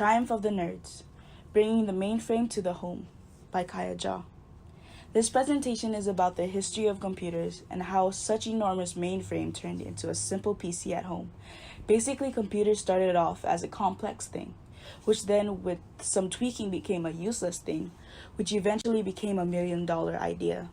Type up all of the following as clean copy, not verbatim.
Triumph of the Nerds, Bringing the Mainframe to the Home by Kaya Jha. This presentation is about the history of computers and how such enormous mainframe turned into a simple PC at home. Basically, computers started off as a complex thing, which then with some tweaking became a useless thing, which eventually became a $1,000,000 idea.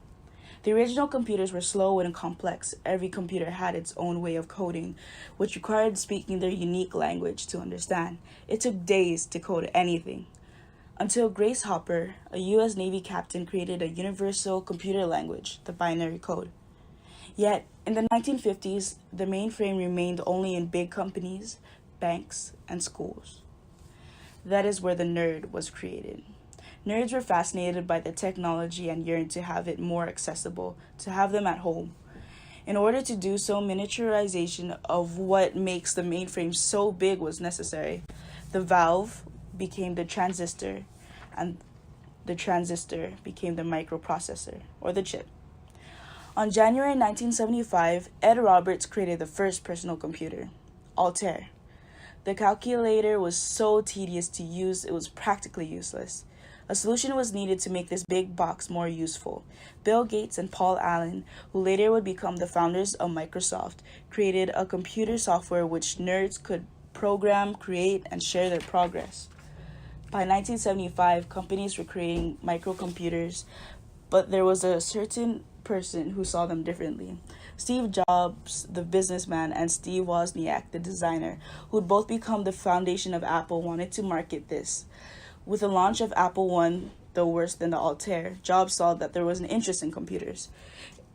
The original computers were slow and complex. Every computer had its own way of coding, which required speaking their unique language to understand. It took days to code anything. Until Grace Hopper, a U.S. Navy captain, created a universal computer language, the binary code. Yet, in the 1950s, the mainframe remained only in big companies, banks, and schools. That is where the nerd was created. Nerds were fascinated by the technology and yearned to have it more accessible, to have them at home. In order to do so, miniaturization of what makes the mainframe so big was necessary. The valve became the transistor, and the transistor became the microprocessor, or the chip. On January 1975, Ed Roberts created the first personal computer, Altair. The calculator was so tedious to use, it was practically useless. A solution was needed to make this big box more useful. Bill Gates and Paul Allen, who later would become the founders of Microsoft, created a computer software which nerds could program, create, and share their progress. By 1975, companies were creating microcomputers, but there was a certain person who saw them differently. Steve Jobs, the businessman, and Steve Wozniak, the designer, who would both become the foundation of Apple, wanted to market this. With the launch of Apple I, though worse than the Altair, Jobs saw that there was an interest in computers.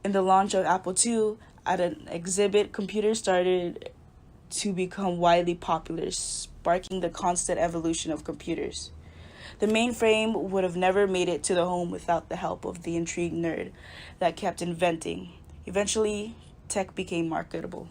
In the launch of Apple II, at an exhibit, computers started to become widely popular, sparking the constant evolution of computers. The mainframe would have never made it to the home without the help of the intrigued nerd that kept inventing. Eventually, tech became marketable.